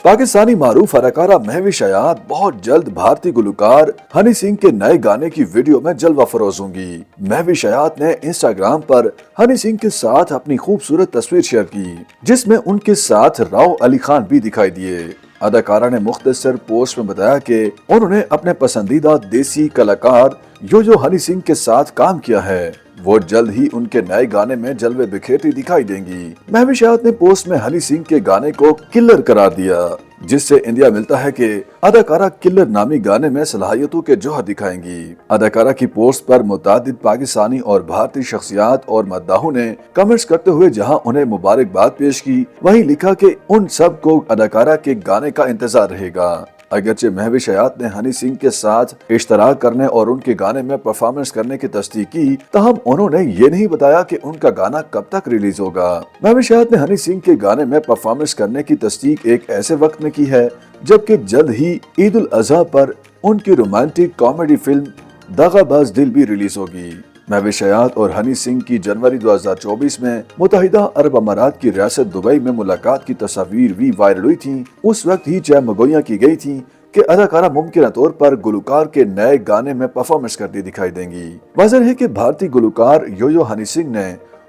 पाकिस्तानी मारूफ अदाकारा महविश हयात बहुत जल्द भारतीय गुलकार हनी सिंह के नए गाने की वीडियो में जलवा फरोज होंगी। महविश हयात ने इंस्टाग्राम पर हनी सिंह के साथ अपनी खूबसूरत तस्वीर शेयर की, जिसमें उनके साथ राव अली खान भी दिखाई दिए। अदाकारा ने मुख्तसर पोस्ट में बताया कि उन्होंने अपने पसंदीदा देसी कलाकार यो हनी सिंह के साथ काम किया है। वो जल्द ही उनके नए गाने में जलवे बिखेरती दिखाई देंगी। महविश हयात ने पोस्ट में हनी सिंह के गाने को किलर करार दिया, जिससे इंडिया मिलता है कि अदाकारा किलर नामी गाने में सलाहियतों के जौहर दिखाएंगी। अदाकारा की पोस्ट पर मुतादिद पाकिस्तानी और भारतीय शख्सियात और मद्दाहों ने कमेंट्स करते हुए जहां उन्हें मुबारकबाद पेश की, वहीं लिखा कि उन सब को अदाकारा के गाने का इंतजार रहेगा। अगरचे महविश हयात ने हनी सिंह के साथ इश्तराक करने और उनके गाने में परफॉर्मेंस करने की तस्दीक की, तहम उन्होंने ये नहीं बताया कि उनका गाना कब तक रिलीज होगा। महविश हयात ने हनी सिंह के गाने में परफॉर्मेंस करने की तस्दीक एक ऐसे वक्त में की है जबकि जल्द ही ईद उल अजहा पर उनकी रोमांटिक कॉमेडी फिल्म दगाबाज दिल भी रिलीज होगी। महविश हयात और हनी सिंह की जनवरी 2024 में मुत्तहिदा अरब अमारात की रियासत दुबई में मुलाकात की तस्वीर भी वायरल हुई थी। उस वक्त ही जयमगोइयां की गई थी कि अदाकारा मुमकिन तौर पर गुलकार के नए गाने में परफॉर्मेंस करती दिखाई देंगी। वाज़ेह है कि भारतीय गुलकार यो हनी सिंह ने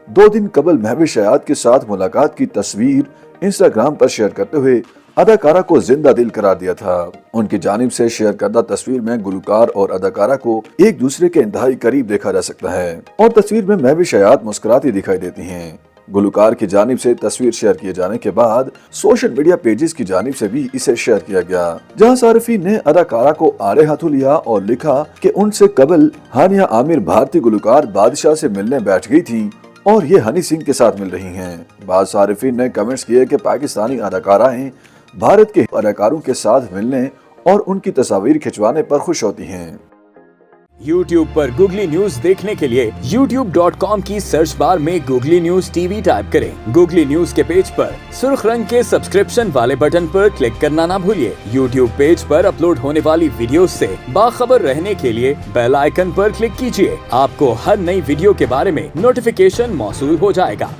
2 दिन कबल महविश हयात के साथ मुलाकात की तस्वीर इंस्टाग्राम पर शेयर करते हुए अदाकारा को जिंदा दिल करार दिया था। उनकी जानिब से शेयर करदा तस्वीर में गुलकार और अदाकारा को एक दूसरे के इंतहाई करीब देखा जा सकता है और तस्वीर में महविश हयात मुस्कुराती दिखाई देती हैं। गुलकार की जानिब से तस्वीर शेयर किए जाने के बाद सोशल मीडिया पेजेस की जानिब से भी इसे शेयर किया गया, जहां सारिफीन ने अदाकारा को आड़े हाथों लिया और लिखा कि उनसे कबल हानिया आमिर भारतीय गुलकार बादशाह से मिलने बैठ गई थी और ये हनी सिंह के साथ मिल रही हैं। बाद सारिफीन ने कमेंट्स किए कि पाकिस्तानी अदाकाराएं भारत के अदाकारों के साथ मिलने और उनकी तस्वीर खिंचवाने पर खुश होती हैं। YouTube पर गूगली न्यूज देखने के लिए youtube.com की सर्च बार में गूगली न्यूज टीवी टाइप करें। गूगली न्यूज के पेज पर सुर्ख रंग के सब्सक्रिप्शन वाले बटन पर क्लिक करना ना भूलिए। YouTube पेज पर अपलोड होने वाली वीडियोस से बाखबर रहने के लिए बेल आइकन पर क्लिक कीजिए। आपको हर नई वीडियो के बारे में नोटिफिकेशन मौसूल हो जाएगा।